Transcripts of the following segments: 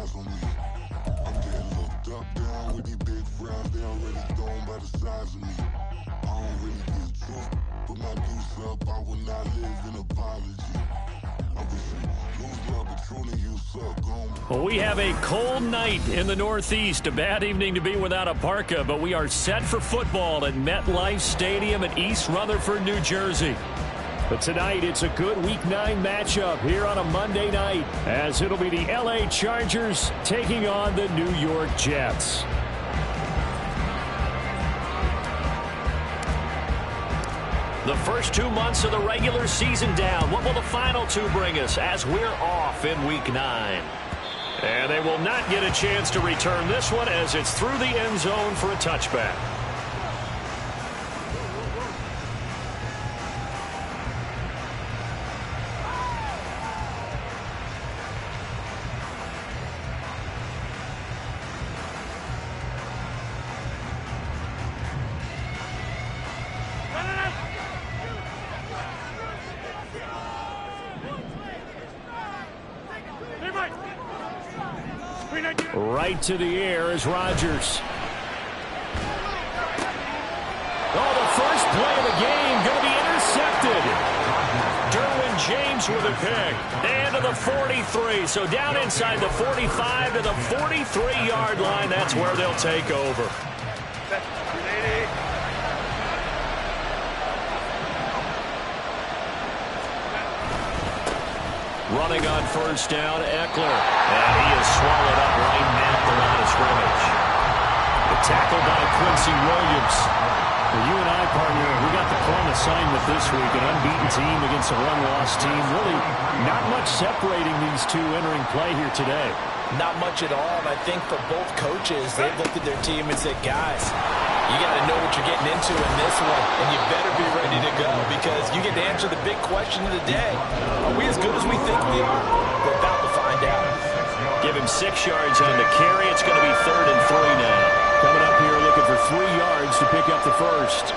eyes on me. I'm getting looked up, down with these big frowns. They already gone by the size of me. I don't really get tough, put my deuce up. I will not live in apology. Well, we have a cold night in the Northeast. A bad evening to be without a parka, but we are set for football at MetLife Stadium in East Rutherford, New Jersey. But tonight, it's a good Week 9 matchup here on a Monday night, as it'll be the LA Chargers taking on the New York Jets. The first 2 months of the regular season down. What will the final 2 bring us as we're off in Week 9? And they will not get a chance to return this one as it's through the end zone for a touchback. Right to the air is Rodgers. Oh, the first play of the game going to be intercepted. Derwin James with a pick. And to the 43. So down inside the 45 to the 43-yard line. That's where they'll take over. Running on first down, Eckler. And he is swallowed up right at the line of scrimmage. The tackle by Quincy Williams. Well, you and I, partner, we got the plum assignment this week. An unbeaten team against a run-loss team. Really not much separating these two entering play here today. Not much at all. And I think for both coaches, they've looked at their team and said, guys, you got to know what you're getting into in this one, and you better be ready to go because you get to answer the big question of the day. Are we as good as we think we are? We're about to find out. Give him 6 yards on the carry. It's going to be 3rd and 3 now. Coming up here looking for 3 yards to pick up the first.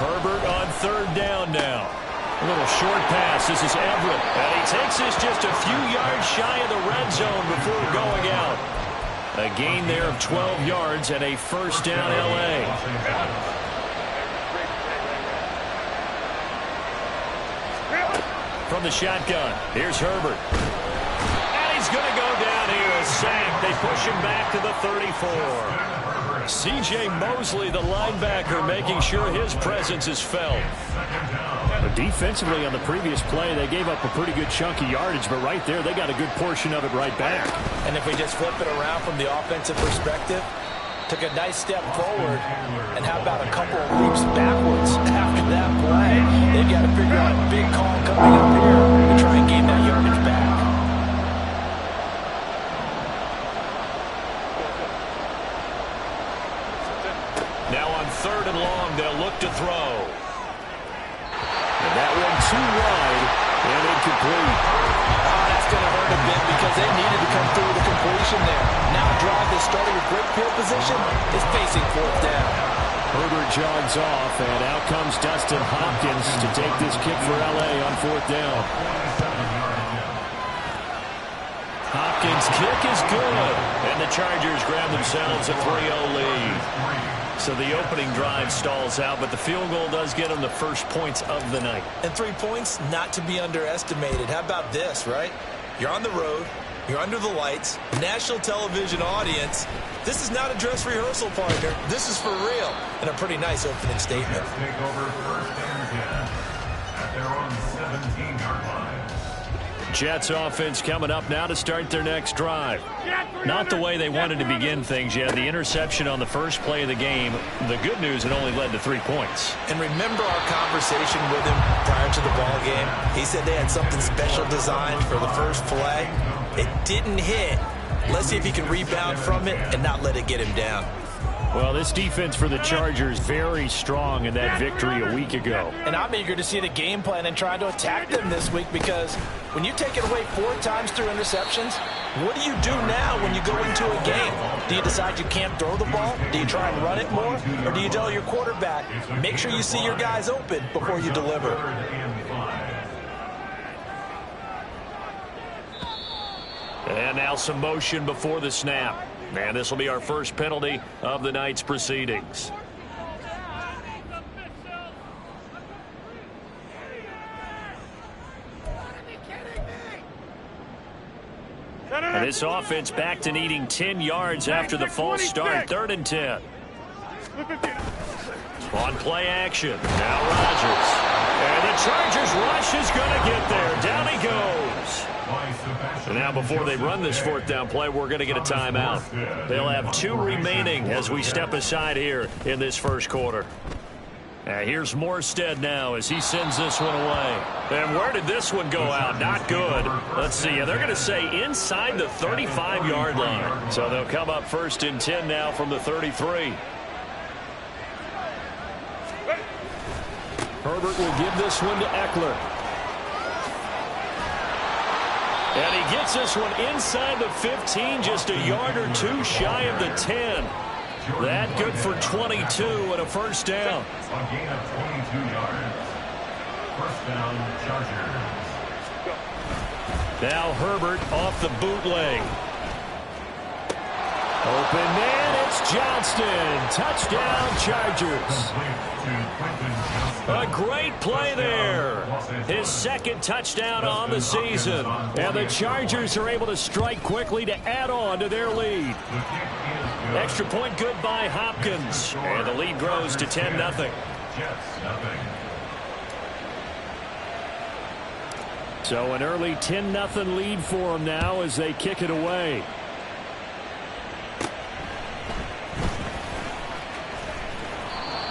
Herbert on 3rd down now. A little short pass. This is Everett. And he takes this just a few yards shy of the red zone before going out. A gain there of 12 yards and a first down L.A. From the shotgun, here's Herbert. And he's going to go down here, a sack. They push him back to the 34. C.J. Mosley, the linebacker, making sure his presence is felt. But defensively on the previous play, they gave up a pretty good chunk of yardage, but right there, they got a good portion of it right back. And if we just flip it around from the offensive perspective, took a nice step forward, and how about a couple of leaps backwards after that play? They've got to figure out a big call coming up here to try and gain that yardage back. Now on 3rd and long, they'll look to throw. And that one too wide and incomplete. Oh, that's going to hurt a bit because they needed to come through with a completion there. Now a drive that started with great field position is facing 4th down. Herbert jogs off, and out comes Dustin Hopkins to take this kick for L.A. on 4th down. Hopkins' kick is good, and the Chargers grab themselves a 3-0 lead. So the opening drive stalls out, but the field goal does get them the first points of the night. And 3 points, not to be underestimated. How about this, right? You're on the road. You're under the lights. National television audience. This is not a dress rehearsal, partner. This is for real. And a pretty nice opening statement. Take over 1st and 10 at their own 17-yard line. Jets offense coming up now to start their next drive. Not the way they wanted to begin things yet. The interception on the first play of the game. The good news, it only led to 3 points. And remember our conversation with him prior to the ball game? He said they had something special designed for the first play. It didn't hit. Let's see if he can rebound from it and not let it get him down. Well, this defense for the Chargers very strong in that victory a week ago. And I'm eager to see the game plan and try to attack them this week because when you take it away 4 times through interceptions, what do you do now when you go into a game? Do you decide you can't throw the ball? Do you try and run it more? Or do you tell your quarterback, make sure you see your guys open before you deliver? And now some motion before the snap. And this will be our first penalty of the night's proceedings. And this offense back to needing 10 yards after the false start. 3rd and 10. On play action. Now Rodgers. And the Chargers rush is going to get there. Down he goes. And now before they run this 4th down play, we're going to get a timeout. They'll have 2 remaining as we step aside here in this first quarter. Here's Morstead now as he sends this one away. And where did this one go out? Not good. Let's see. They're going to say inside the 35-yard line. So they'll come up 1st and 10 now from the 33. Herbert will give this one to Eckler. And he gets this one inside the 15, just a yard or 2 shy of the 10. That good for 22 and a 1st down. A gain of 22 yards. 1st down, Chargers. Now Herbert off the bootleg. Open man, it's Johnston. Touchdown, Chargers. A great play there. His 2nd touchdown on the season. And the Chargers are able to strike quickly to add on to their lead. Extra point good by Hopkins. And the lead grows to 10-0. So an early 10-0 lead for them now as they kick it away.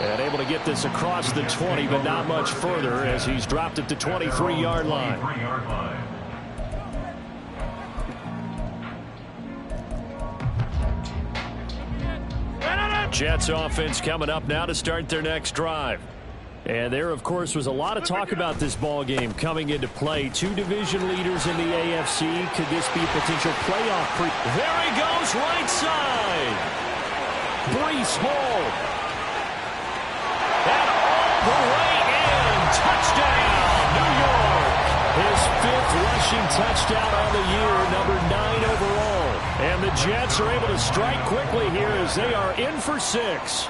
And able to get this across the 20, but not much further as he's dropped it to 23-yard line. Jets offense coming up now to start their next drive. And there, of course, was a lot of talk about this ball game coming into play. 2 division leaders in the AFC. Could this be a potential playoff? There he goes, right side. Breece Hall. And all the way in. Touchdown, New York. His 5th rushing touchdown on the year, number 9 overall. And the Jets are able to strike quickly here as they are in for 6.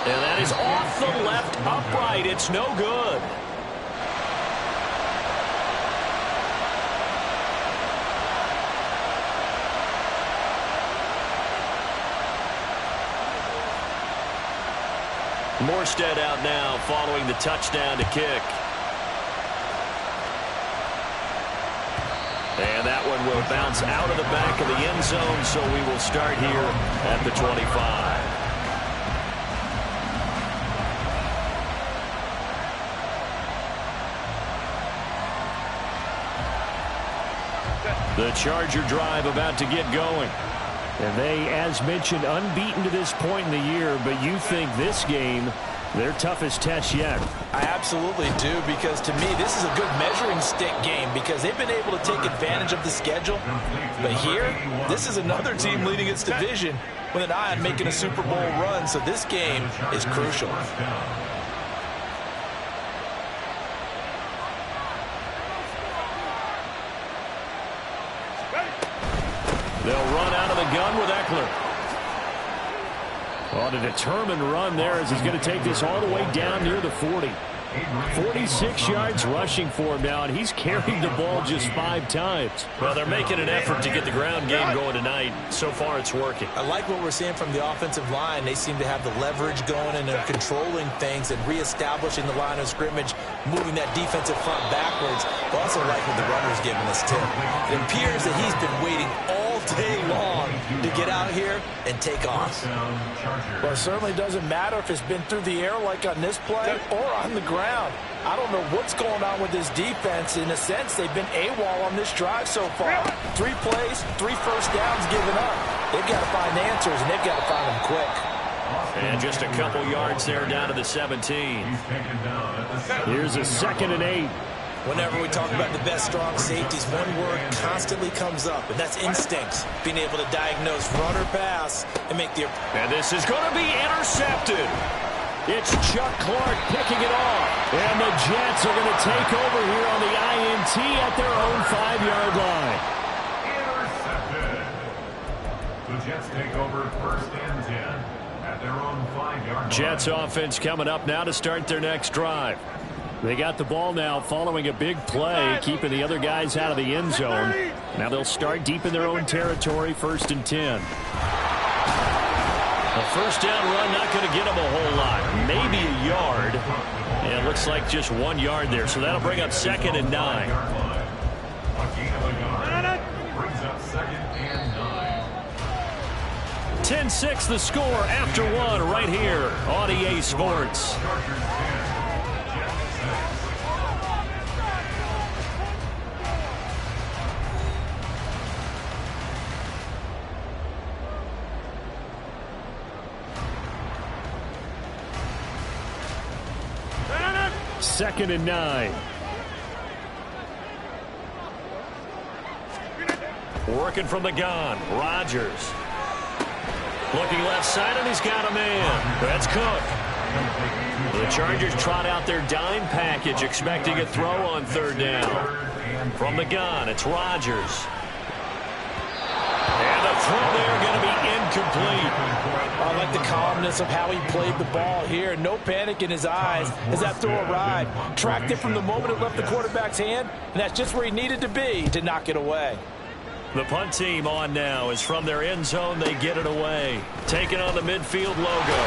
And that is off the left upright. It's no good. Morstead out now following the touchdown to kick. And that one will bounce out of the back of the end zone, so we will start here at the 25. The Charger drive about to get going. And they, as mentioned, unbeaten to this point in the year, but you think this game, their toughest test yet. I absolutely do, because to me, this is a good measuring stick game because they've been able to take advantage of the schedule. But here, this is another team leading its division with an eye on making a Super Bowl run, so this game is crucial. They'll run out of the gun with Eckler. On a determined run there as he's going to take this all the way down near the 40. 46 yards rushing for him now, and he's carried the ball just 5 times. Well, they're making an effort to get the ground game going tonight. So far, it's working. I like what we're seeing from the offensive line. They seem to have the leverage going, and they're controlling things and reestablishing the line of scrimmage, moving that defensive front backwards. I also like what the runner's giving us, too. It appears that he's been waiting all day long to get out here and take off. Well, it certainly doesn't matter if it's been through the air like on this play or on the ground. I don't know what's going on with this defense. In a sense, they've been AWOL on this drive so far. 3 plays, 3 first downs given up. They've got to find answers, and they've got to find them quick. And just a couple yards there down to the 17. Here's a 2nd and 8. Whenever we talk about the best strong safeties, one word constantly comes up, and that's instincts. Being able to diagnose run or pass and make the... And this is going to be intercepted. It's Chuck Clark picking it off. And the Jets are going to take over here on the INT at their own 5-yard line. Intercepted. The Jets take over first and 10 at their own 5-yard line. Jets offense coming up now to start their next drive. They got the ball now following a big play, keeping the other guys out of the end zone. Now they'll start deep in their own territory, first and 10. A first down run not going to get them a whole lot. Maybe a yard. And it looks like just 1 yard there. So that'll bring up second and 9. A gain of a yard brings up second and 9. 10-6 the score after 1 right here on EA Sports. Chargers 10, Jets 6. Second and 9. Working from the gun. Rodgers. Looking left side, and he's got a man. That's Cook. The Chargers trot out their dime package, expecting a throw on third down. From the gun, it's Rodgers. And the throw there going to be incomplete. I like the calmness of how he played the ball here. No panic in his eyes as that throw arrived. Tracked it from the moment it left the quarterback's hand, and that's just where he needed to be to knock it away. The punt team on now is from their end zone. They get it away. Taking on the midfield logo.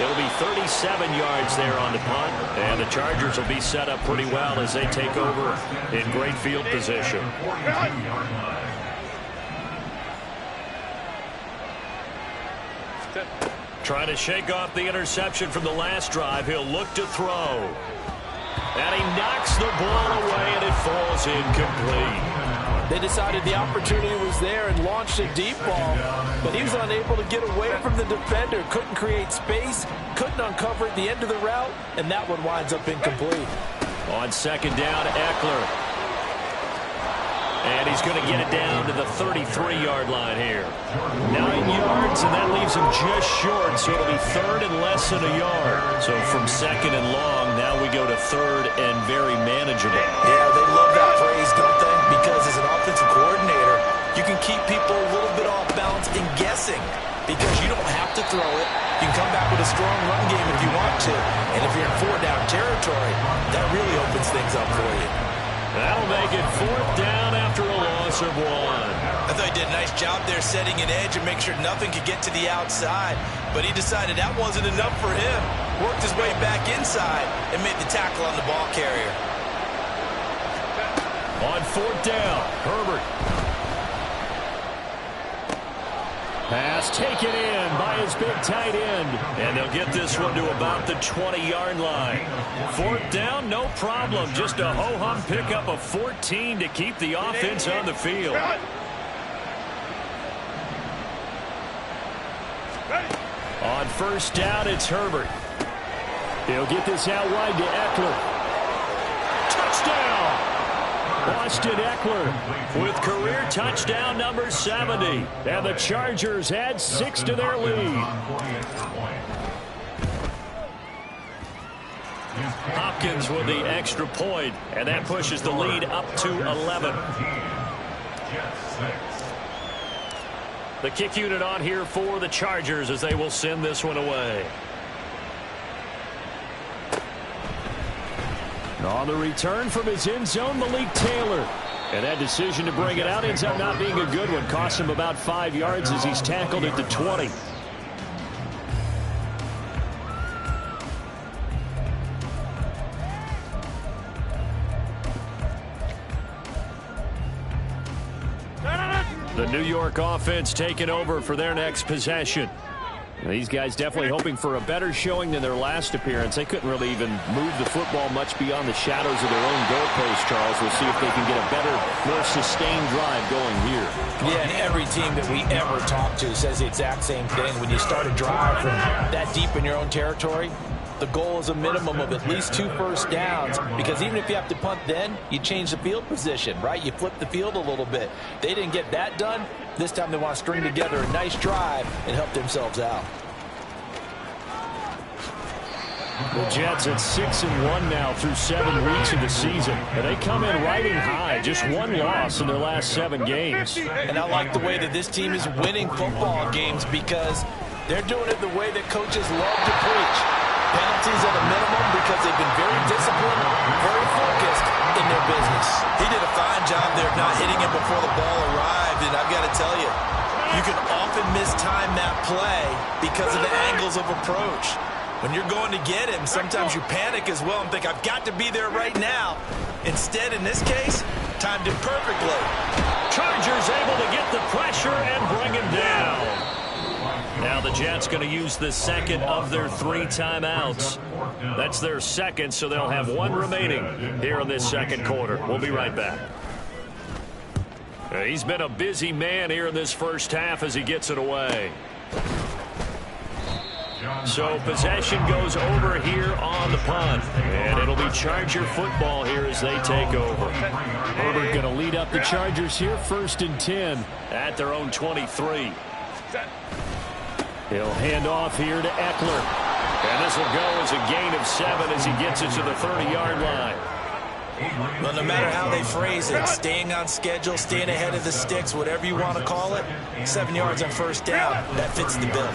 It'll be 37 yards there on the punt, and the Chargers will be set up pretty well as they take over in great field position. Trying to shake off the interception from the last drive. He'll look to throw. And he knocks the ball away, and it falls incomplete. They decided the opportunity was there and launched a deep ball, but he was unable to get away from the defender. Couldn't create space, couldn't uncover at the end of the route, and that one winds up incomplete. On second down, Eckler. And he's going to get it down to the 33-yard line here. 9 yards, and that leaves him just short, so it'll be third and less than a yard. So from second and long, now we go to third and very manageable. Yeah, they love that phrase, don't they? Because as an offensive coordinator, you can keep people a little bit off balance and guessing because you don't have to throw it. You can come back with a strong run game if you want to. And if you're in 4-down territory, that really opens things up for you. That'll make it fourth down after a loss of 1. I thought he did a nice job there setting an edge and make sure nothing could get to the outside. But he decided that wasn't enough for him. Worked his way back inside and made the tackle on the ball carrier. On fourth down, Herbert. Pass taken in by his big tight end. And they'll get this one to about the 20-yard line. Fourth down, no problem. Just a ho-hum pickup of 14 to keep the offense on the field. On first down, it's Herbert. He'll get this out wide to Eckler. Touchdown! Austin Eckler with career touchdown number 70. And the Chargers add 6 to their lead. Hopkins with the extra point, and that pushes the lead up to 11. The kick unit on here for the Chargers as they will send this one away. On the return from his end zone, Malik Taylor. And that decision to bring it out ends up not being a good one. Cost him about 5 yards as he's tackled at the 20. The New York offense taking over for their next possession. These guys definitely hoping for a better showing than their last appearance. They couldn't really even move the football much beyond the shadows of their own goalpost, Charles. We'll see if they can get a better, more sustained drive going here. Yeah, and every team that we ever talk to says the exact same thing. When you start a drive from that deep in your own territory, the goal is a minimum of at least 2 first downs, because even if you have to punt then, you change the field position, right? You flip the field a little bit. They didn't get that done. This time they want to string together a nice drive and help themselves out. The Jets at 6-1 now through 7 weeks of the season. And they come in riding high, just one loss in their last 7 games. And I like the way that this team is winning football games because they're doing it the way that coaches love to preach. Penalties at a minimum because they've been very disciplined, very focused in their business. He did a fine job there of not hitting him before the ball arrived, and I've got to tell you, you can often mistime that play because of the angles of approach. When you're going to get him, sometimes you panic as well and think, I've got to be there right now. Instead, in this case, timed it perfectly. Chargers able to get the pressure and bring him down. Now the Jets going to use the second of their 3 timeouts. That's their second, so they'll have 1 remaining here in this second quarter. We'll be right back. He's been a busy man here in this first half as he gets it away. So possession goes over here on the punt. And it'll be Charger football here as they take over. Herbert going to lead up the Chargers here, 1st and 10 at their own 23. He'll hand off here to Eckler. And this will go as a gain of 7 as he gets it to the 30-yard line. Well, no matter how they phrase it, staying on schedule, staying ahead of the sticks, whatever you want to call it, 7 yards on 1st down, that fits the bill.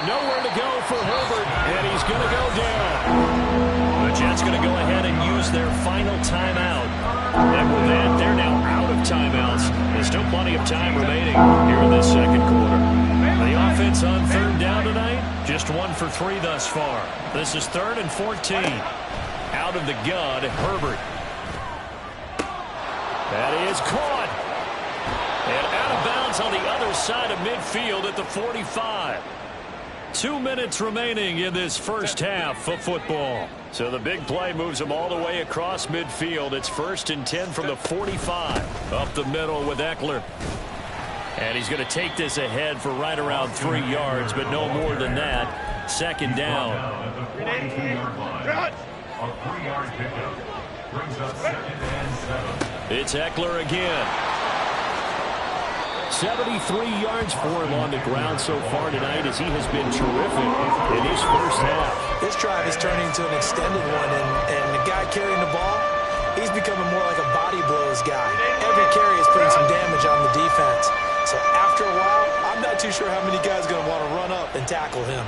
Nowhere to go for Herbert, and he's going to go down. The Jets going to go ahead and use their final timeout. And with that, they're now out of timeouts. There's still plenty of time remaining here in this second quarter. The offense on 3rd down tonight, just 1 for 3 thus far. This is 3rd and 14. Out of the gun, Herbert. That is caught. And out of bounds on the other side of midfield at the 45. 2 minutes remaining in this first half of football. So the big play moves them all the way across midfield. It's 1st and 10 from the 45. Up the middle with Eckler. And he's going to take this ahead for right around 3 yards, but no more than that. 2nd down. A 3-yard pickup brings up 2nd and 7. It's Eckler again. 73 yards for him on the ground so far tonight as he has been terrific in his first half. This drive is turning into an extended one, and the guy carrying the ball, he's becoming more like a body blows guy. Every carry is putting some damage on the defense. So after a while, I'm not too sure how many guys are going to want to run up and tackle him.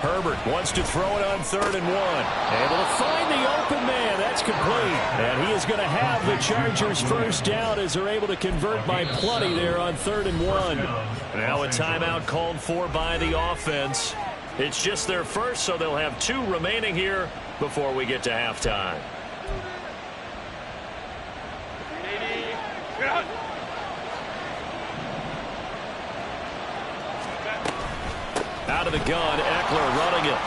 Herbert wants to throw it on 3rd and 1. Able to find the open man. That's complete. And he is going to have the Chargers first down as they're able to convert by plenty there on 3rd and 1. Now a timeout called for by the offense. It's just their first, so they'll have 2 remaining here before we get to halftime. Out of the gun, Eckler running it.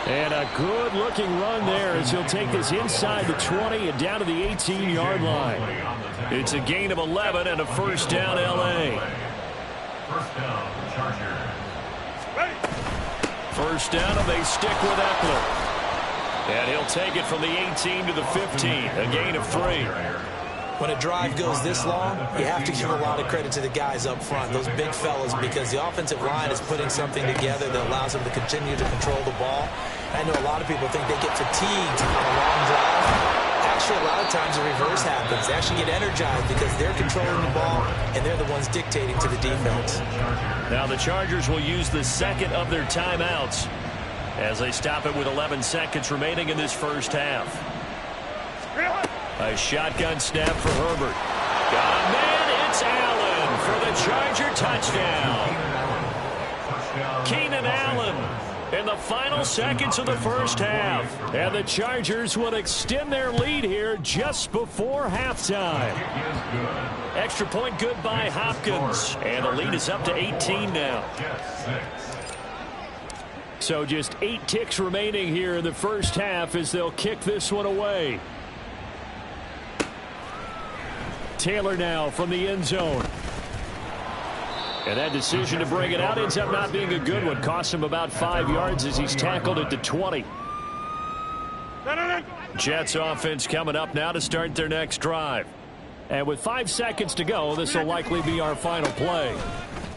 And a good-looking run there as he'll take this inside the 20 and down to the 18-yard line. It's a gain of 11 and a 1st down, L.A. 1st down, Chargers. 1st down, and they stick with Eckler. And he'll take it from the 18 to the 15, a gain of 3. When a drive goes this long, you have to give a lot of credit to the guys up front, those big fellas, because the offensive line is putting something together that allows them to continue to control the ball. I know a lot of people think they get fatigued on a long drive. Actually, a lot of times the reverse happens. They actually get energized because they're controlling the ball, and they're the ones dictating to the defense. Now the Chargers will use the second of their timeouts as they stop it with 11 seconds remaining in this first half. A shotgun snap for Herbert. Got a man, it's Allen for the Charger touchdown. Keenan Allen in the final seconds of the first half. And the Chargers will extend their lead here just before halftime. Extra point good by Hopkins. And the lead is up to 18 now. So just 8 ticks remaining here in the first half as they'll kick this one away. Taylor now from the end zone. And that decision to bring it out ends up not being a good one. Costs him about 5 yards as he's tackled at the 20. Jets offense coming up now to start their next drive. And with 5 seconds to go, this will likely be our final play.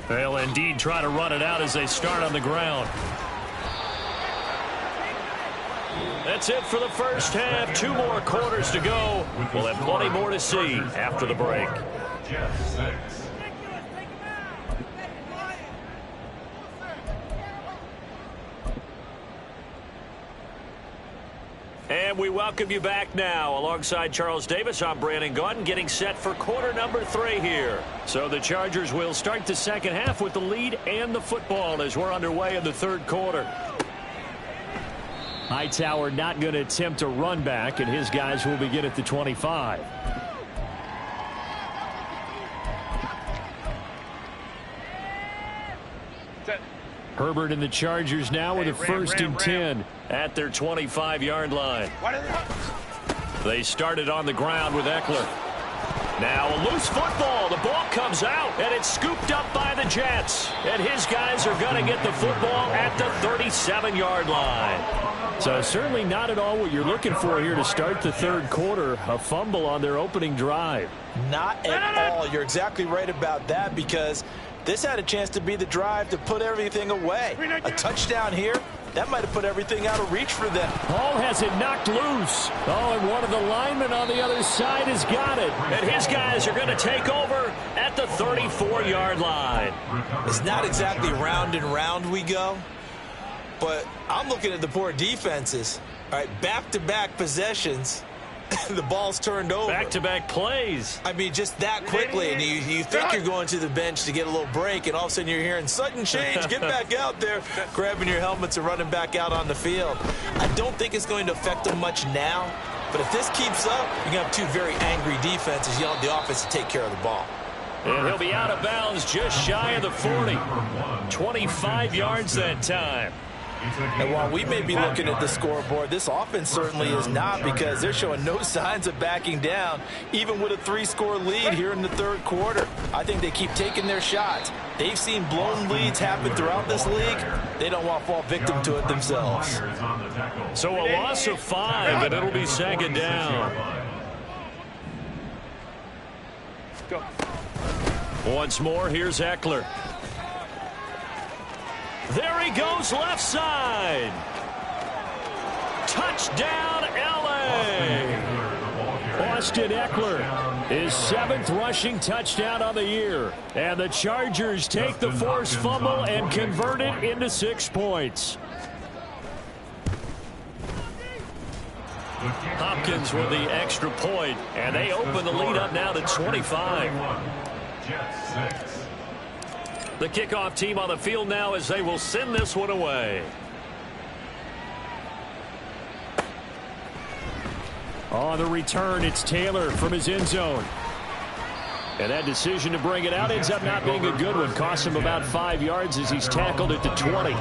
They'll indeed try to run it out as they start on the ground. That's it for the first half. 2 more quarters to go. We'll have plenty more to see after the break. Jets 6. And we welcome you back now. Alongside Charles Davis, I'm Brandon Gaudin, getting set for quarter number 3 here. So the Chargers will start the second half with the lead and the football as we're underway in the third quarter. Hightower not going to attempt a run back, and his guys will begin at the 25. Herbert and the Chargers now with a first and 10 at their 25-yard line. They started on the ground with Eckler. Now a loose football. The ball comes out, and it's scooped up by the Jets. And his guys are going to get the football at the 37-yard line. So certainly not at all what you're looking for here to start the third quarter. A fumble on their opening drive. Not at all. You're exactly right about that, because this had a chance to be the drive to put everything away. A touchdown here, that might have put everything out of reach for them. Ball has it knocked loose. Oh, and one of the linemen on the other side has got it. And his guys are going to take over at the 34-yard line. It's not exactly round and round we go, but I'm looking at the poor defenses. All right, back-to-back possessions. The ball's turned over. Back-to-back plays. I mean, just that quickly, and you think you're going to the bench to get a little break, and all of a sudden you're hearing sudden change, get back out there, grabbing your helmets and running back out on the field. I don't think it's going to affect them much now, but if this keeps up, you're going to have 2 very angry defenses. You want the offense to take care of the ball. And he'll be out of bounds just shy of the 40. 25 yards that time. And while we may be looking at the scoreboard, this offense certainly is not, because they're showing no signs of backing down, even with a 3-score lead here in the third quarter. I think they keep taking their shots. They've seen blown leads happen throughout this league. They don't want to fall victim to it themselves. So a loss of 5, and it'll be second down. Go. Once more, here's Eckler. There he goes, left side. Touchdown, L.A. Austin Eckler, his 7th rushing touchdown on the year. And the Chargers take the forced fumble and convert it into 6 points. Hopkins with the extra point, and they open the lead up now to 25. Jets 6. The kickoff team on the field now as they will send this one away. On the return, it's Taylor from his end zone. And that decision to bring it out ends up not being a good one. Costs him about 5 yards as he's tackled at the 20.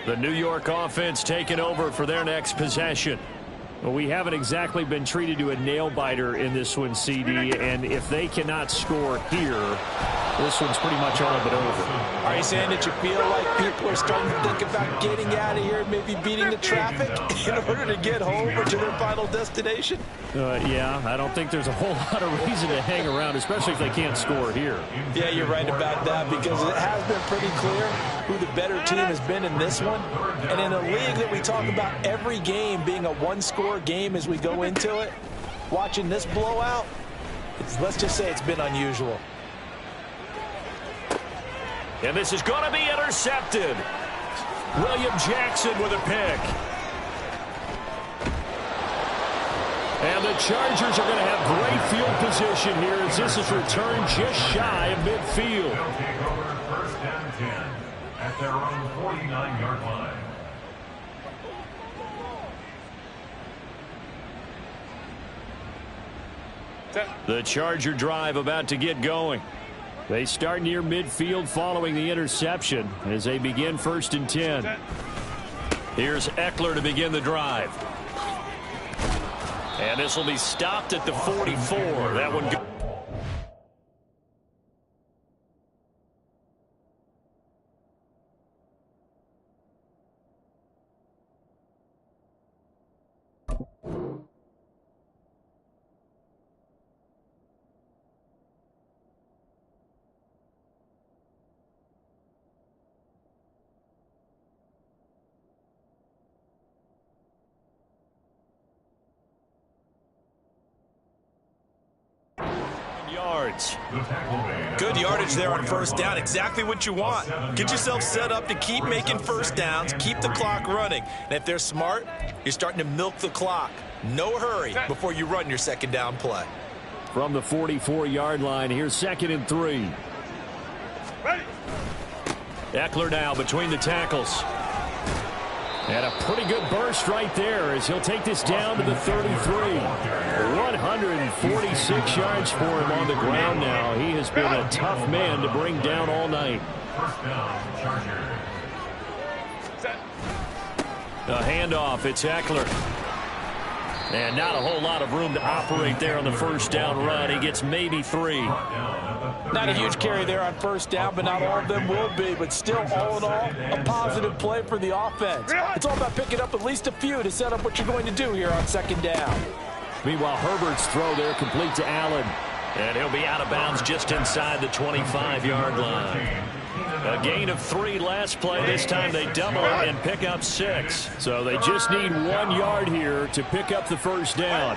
The New York offense taking over for their next possession. Well, we haven't exactly been treated to a nail-biter in this one, CD, and if they cannot score here, this one's pretty much all but over. Are you saying that you feel like people are starting to think about getting out of here and maybe beating the traffic in order to get home or to their final destination? Yeah, I don't think there's a whole lot of reason to hang around, especially if they can't score here. Yeah, you're right about that, because it has been pretty clear who the better team has been in this one. And in a league that we talk about every game being a 1-score game as we go into it, watching this blowout, let's just say it's been unusual. And this is going to be intercepted. William Jackson with a pick. And the Chargers are going to have great field position here as this is returned just shy of midfield. They'll take over first and 10 at their own 49-yard line. The Charger drive about to get going. They start near midfield following the interception as they begin first and 10. Here's Eckler to begin the drive. And this will be stopped at the 44. That one goes. yards. Good yardage there on first down. Exactly what you want. Get yourself set up to keep making first downs, keep the clock running. And if they're smart, you're starting to milk the clock. No hurry before you run your second down play. From the 44-yard line, here's 2nd and 3. Eckler now between the tackles. And a pretty good burst right there as he'll take this down to the 33. 146 yards for him on the ground now. He has been a tough man to bring down all night. First down, Chargers. A handoff, it's Eckler. And not a whole lot of room to operate there on the first down run. He gets maybe 3. Not a huge carry there on first down, but not all of them will be. But still, all in all, a positive play for the offense. It's all about picking up at least a few to set up what you're going to do here on second down. Meanwhile, Herbert's throw there complete to Allen. And he'll be out of bounds just inside the 25-yard line. A gain of 3 last play. This time they double it and pick up 6. So they just need 1 yard here to pick up the first down.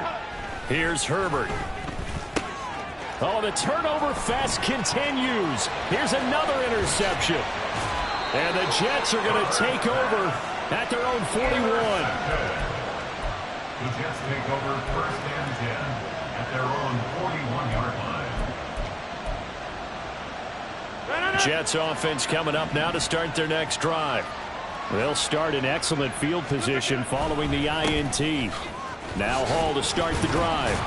Here's Herbert. Oh, the turnover fest continues. Here's another interception. And the Jets are going to take over at their own 41. The Jets take over 1st and 10 at their own 41-yard line. Jets offense coming up now to start their next drive. They'll start in excellent field position following the INT. Now Hall to start the drive.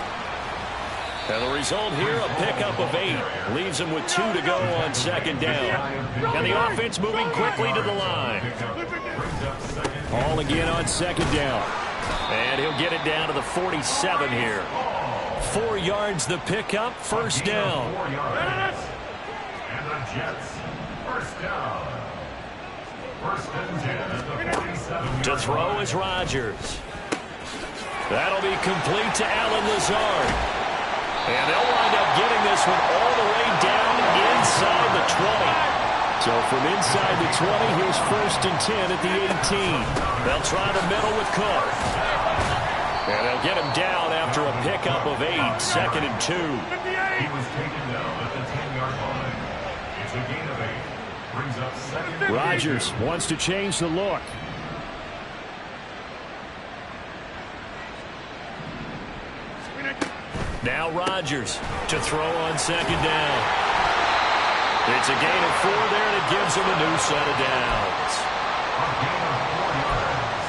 And the result here, a pickup of 8. Leaves them with 2 to go on second down. And the offense moving quickly to the line. Hall again on second down. And he'll get it down to the 47 here. 4 yards the pickup, first down. And the Jets, first down. 1st and 10 at the 47. To throw is Rodgers. That'll be complete to Allen Lazard. And they'll wind up getting this one all the way down inside the 20. So from inside the 20, here's 1st and 10 at the 18. They'll try the middle with Cook. And they'll get him down after a pickup of 8, 2nd and 2. He was taken down at the 10-yard line. It's a gain of 8. Brings up 2nd. Rodgers wants to change the look. Now Rodgers to throw on second down. It's a gain of 4 there, and it gives him a new set of downs. A gain of 4 yards.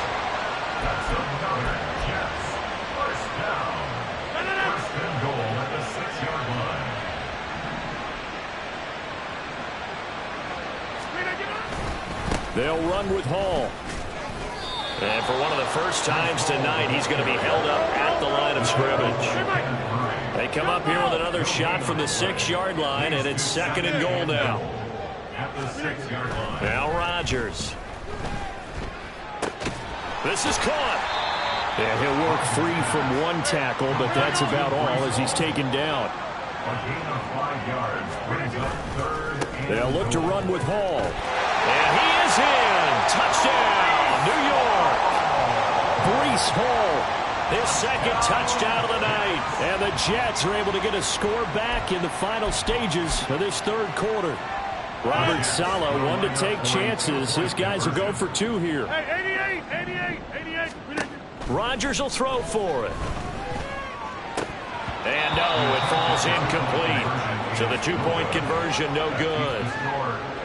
That's another Jets. First down. 1st and goal at the 6-yard line. They'll run with Hall. And for one of the first times tonight, he's going to be held up at the line of scrimmage. They come up here with another shot from the 6-yard line, and it's 2nd and goal now. At the 6-yard line. Now Rodgers. This is caught. And he'll work free from 1 tackle, but that's about all as he's taken down. A gain of 5 yards brings up 3rd and They'll look to run with Hall. And he is in. Touchdown, New York. Breece Hall, his 2nd touchdown of the night. And the Jets are able to get a score back in the final stages of this 3rd quarter. Robert Saleh, one to take chances. His guys will go for 2 here. 88. Rodgers will throw for it. And no, it falls incomplete. So the 2-point conversion, no good.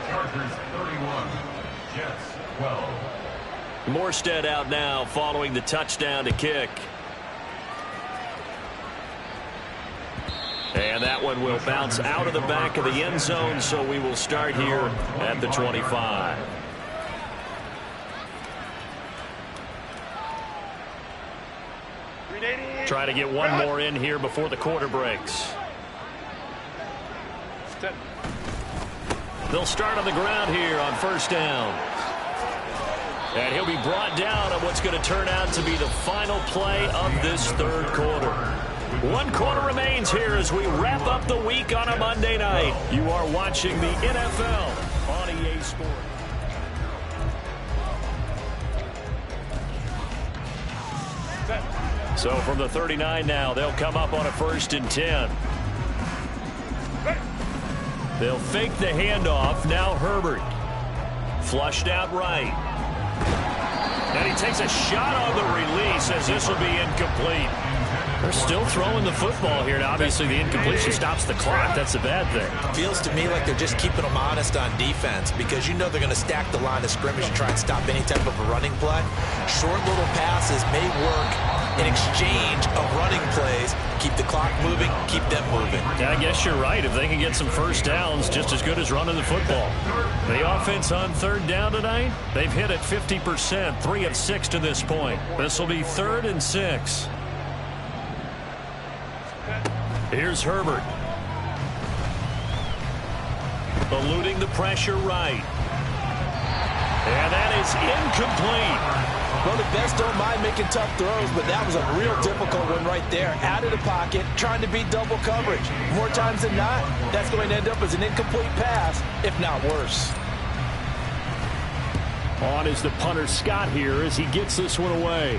Chargers 31, Jets 12. Morstead out now following the touchdown to kick. And that one will bounce out of the back of the end zone, so we will start here at the 25. Try to get one more in here before the quarter breaks. They'll start on the ground here on first down. And he'll be brought down on what's going to turn out to be the final play of this 3rd quarter. 1 quarter remains here as we wrap up the week on a Monday night. You are watching the NFL on EA Sports. So from the 39 now, they'll come up on a 1st and 10. They'll fake the handoff. Now Herbert. Flushed out right. And he takes a shot on the release as this will be incomplete. They're still throwing the football here. Now, obviously, the incompletion stops the clock. That's a bad thing. Feels to me like they're just keeping them honest on defense because you know they're going to stack the line of scrimmage and try and stop any type of a running play. Short little passes may work in exchange of running plays. Keep the clock moving, keep them moving. Yeah, I guess you're right. If they can get some first downs, just as good as running the football. The offense on third down tonight, they've hit it 50%, 3 of 6 to this point. This will be 3rd and 6. Here's Herbert. Eluding the pressure right. And that is incomplete. Well, the best don't mind making tough throws, but that was a real difficult one right there. Out of the pocket, trying to beat double coverage. More times than not, that's going to end up as an incomplete pass, if not worse. On is the punter Scott here as he gets this one away.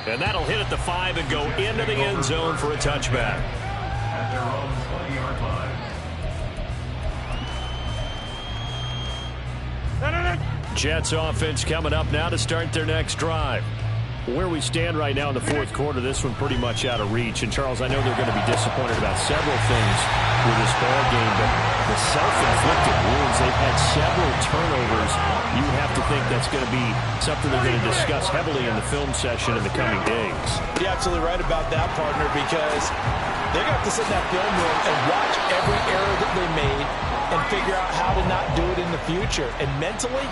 And that'll hit at the 5 and go into the end zone for a touchback. At their own 20-yard line. Jets offense coming up now to start their next drive. Where we stand right now in the fourth quarter, this one pretty much out of reach. And, Charles, I know they're going to be disappointed about several things with this ball game, but the self-inflicted wounds, they've had several turnovers. You have to think that's going to be something they're going to discuss heavily in the film session in the coming days. You're absolutely right about that, partner, because they're going to have to sit in that film room and watch every error that they made and figure out how to not do it in the future. And mentally,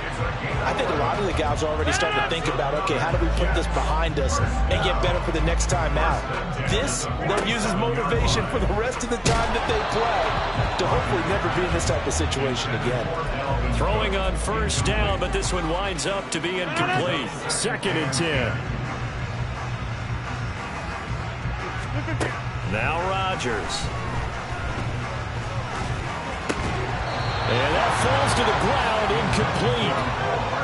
I think a lot of the guys are already starting to think about, okay, how do we put this behind us and get better for the next time out? This, they'll use as motivation for the rest of the time that they play to hopefully never be in this type of situation again. Throwing on first down, but this one winds up to be incomplete. 2nd and 10. Now Rodgers. And that falls to the ground, incomplete.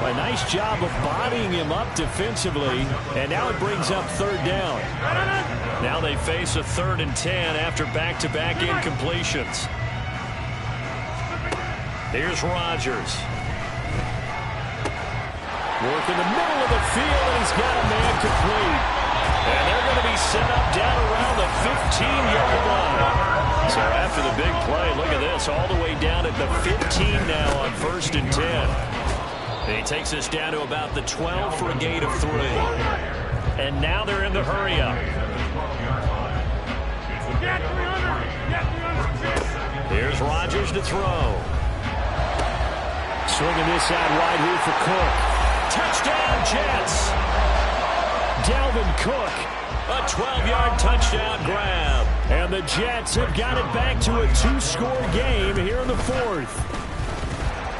A nice job of bodying him up defensively, and now it brings up 3rd down. Now they face a 3rd and 10 after back-to-back incompletions. Here's Rodgers. Work in the middle of the field, and he's got a man complete. And they're going to be set up down around the 15-yard line. So after the big play, look at this, all the way down at the 15 now on 1st and 10. And he takes us down to about the 12 for a gain of 3. And now they're in the hurry-up. Here's Rodgers to throw. Swinging this out wide here for Cook. Touchdown, Jets! Dalvin Cook. A 12-yard touchdown grab. And the Jets have got it back to a 2-score game here in the 4th.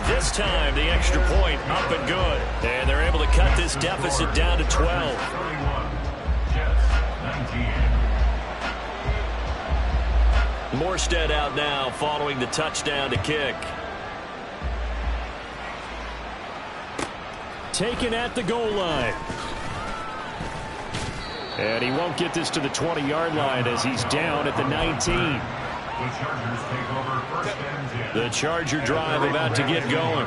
This time, the extra point up and good. And they're able to cut this deficit down to 12. Morstead out now following the touchdown to kick. Taken at the goal line. And he won't get this to the 20-yard line as he's down at the 19. The Charger drive about to get going.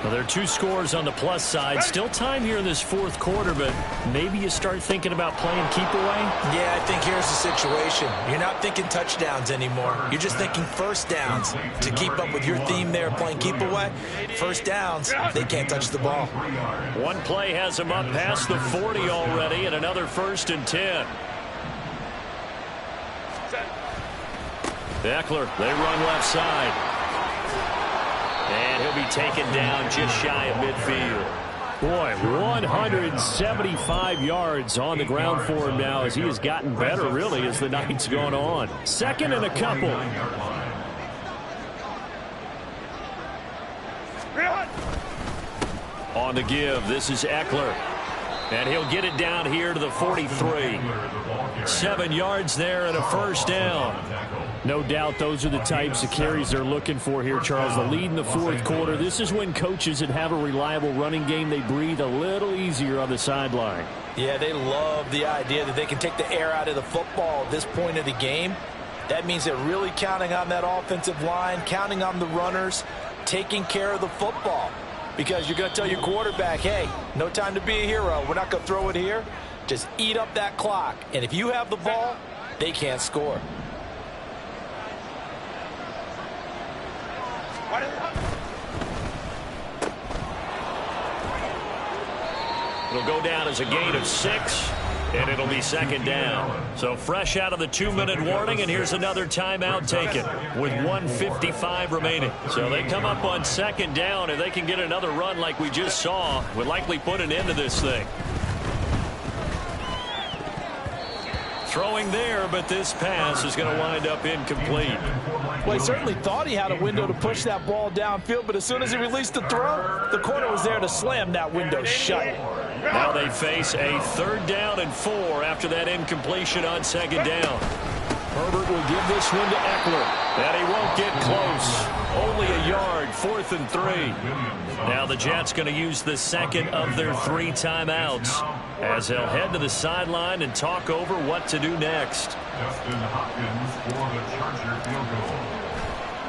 Well, there are 2 scores on the plus side. Still time here in this 4th quarter, but maybe you start thinking about playing keep away? Yeah, I think here's the situation. You're not thinking touchdowns anymore. You're just thinking first downs. To keep up with your theme there, playing keep away, first downs, they can't touch the ball. One play has him up past the 40 already, and another 1st and 10. Eckler, they run left side. And he'll be taken down just shy of midfield. Boy, 175 yards on the ground for him now as he has gotten better, really, as the night's gone on. 2nd and a couple. On the give, this is Eckler. And he'll get it down here to the 43. 7 yards there and a first down. No doubt those are the types of carries they're looking for here, Charles. The lead in the 4th quarter. This is when coaches that have a reliable running game, they breathe a little easier on the sideline. Yeah, they love the idea that they can take the air out of the football at this point of the game That means they're really counting on that offensive line, counting on the runners, taking care of the football. Because you're going to tell your quarterback, hey, no time to be a hero. We're not going to throw it here. Just eat up that clock. And if you have the ball, they can't score. It'll go down as a gain of 6, and it'll be second down. So fresh out of the 2-minute warning, and here's another timeout taken with 1:55 remaining. So they come up on second down, and they can get another run like we just saw. Would likely put an end to this thing. Throwing there, but this pass is going to wind up incomplete. Well, he certainly thought he had a window to push that ball downfield, but as soon as he released the throw, the corner was there to slam that window shut. Now they face a 3rd down and 4 after that incompletion on second down. Herbert will give this one to Eckler, and he won't get close. Only a yard, 4th and 3. Now the Jets going to use the second of their 3 timeouts as they'll head to the sideline and talk over what to do next. Justin Hopkins for the Charger field goal.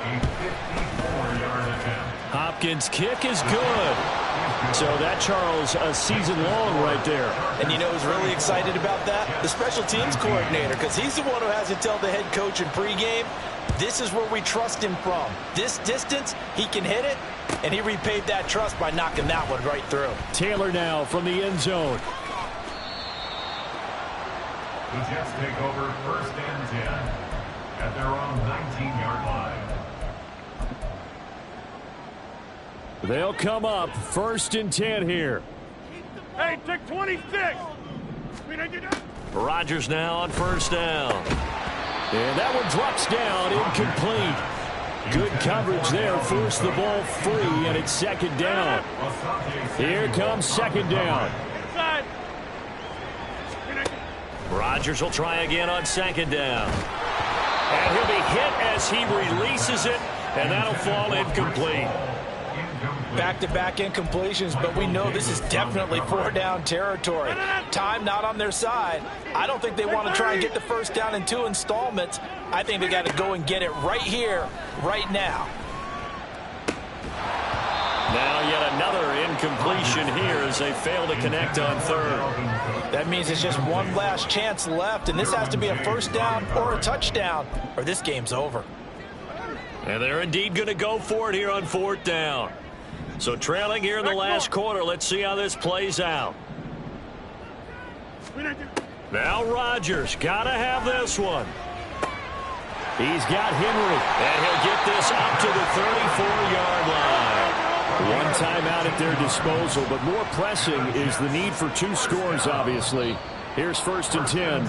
A 54-yard attempt. Hopkins' kick is good. So that, Charles, a season long right there. And you know who's really excited about that? The special teams coordinator, because he's the one who has to tell the head coach in pregame, this is where we trust him from. This distance, he can hit it, and he repaid that trust by knocking that one right through. Taylor now from the end zone. The Jets take over 1st and 10 at their own 19-yard line. They'll come up 1st and 10 here. Hey, take 26. Rodgers now on 1st down. And that one drops down, incomplete. Good coverage there, forced the ball free, and it's 2nd down. Here comes 2nd down. Rodgers will try again on 2nd down. And he'll be hit as he releases it, and that'll fall incomplete. Back-to-back incompletions, but we know this is definitely 4-down territory. Time not on their side. I don't think they want to try and get the 1st down in 2 installments. I think they got to go and get it right here, right now. Now yet another incompletion here as they fail to connect on 3rd. That means it's just one last chance left, and this has to be a 1st down or a touchdown, or this game's over. And they're indeed going to go for it here on 4th down. So trailing here in the last quarter, let's see how this plays out. Now Rodgers, got to have this one. He's got Henry, and he'll get this up to the 34-yard line. One timeout at their disposal, but more pressing is the need for 2 scores, obviously. Here's 1st and 10.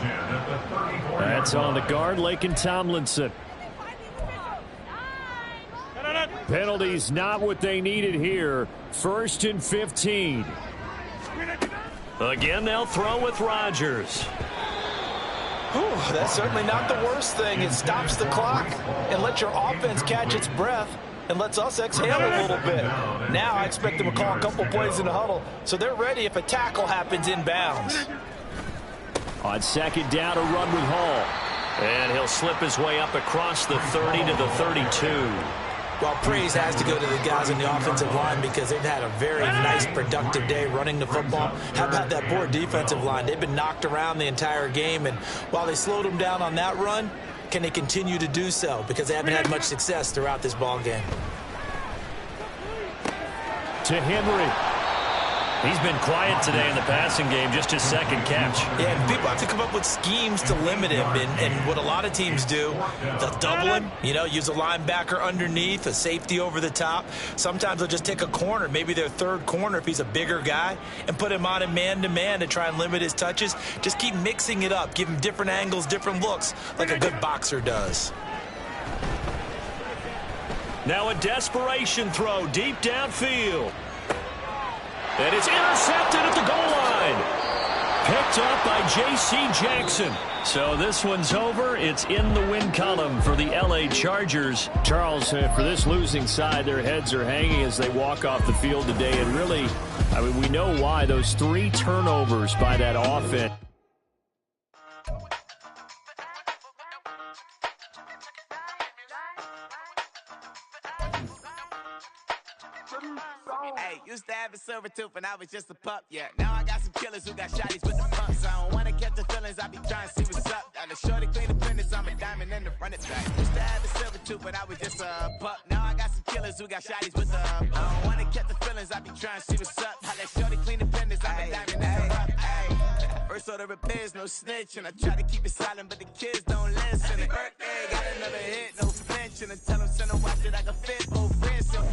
That's on the guard, Laken Tomlinson. Penalties not what they needed here. 1st and 15. Again, they'll throw with Rodgers. Whew, that's certainly not the worst thing. It stops the clock and lets your offense catch its breath and lets us exhale a little bit. Now I expect them to call a couple plays in the huddle so they're ready if a tackle happens inbounds. On 2nd down, a run with Hall. And he'll slip his way up across the 30 to the 32. Well, praise has to go to the guys on the offensive line because they've had a very nice, productive day running the football. How about that poor defensive line? They've been knocked around the entire game, and while they slowed them down on that run, can they continue to do so? Because they haven't had much success throughout this ball game. To Henry. He's been quiet today in the passing game, just his 2nd catch. Yeah, and people have to come up with schemes to limit him, and what a lot of teams do, they'll double him, you know, use a linebacker underneath, a safety over the top. Sometimes they'll just take a corner, maybe their 3rd corner if he's a bigger guy, and put him on a man-to-man to try and limit his touches. Just keep mixing it up, give him different angles, different looks, like a good boxer does. Now a desperation throw deep downfield. And it's intercepted at the goal line. Picked up by J.C. Jackson. So this one's over. It's in the win column for the L.A. Chargers. Charles, for this losing side, their heads are hanging as they walk off the field today. And really, I mean, we know why. Those 3 turnovers by that offense. Hey, used to have a silver tooth and I was just a pup, yeah. Now I got some killers who got shotties with the pumps. I don't wanna catch the feelings, I be trying to see what's up. Now the shorty clean the fitness, I'm a diamond in the front of back. Used to have a silver tooth but I was just a pup. Now I got some killers who got shotties with the I don't wanna catch the feelings, I be trying to see what's up. How that shorty clean the fitness, I'm a diamond in the rough. Ay. First order repairs, no snitch, and I try to keep it silent, but the kids don't listen. And birthday, got another hit, no flinch, and I tell them send a watch that I can fit both friends. So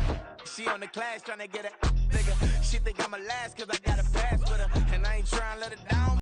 she on the class trying to get a bigger. She think I'm a last cause I got a pass with her, and I ain't trying to let her down.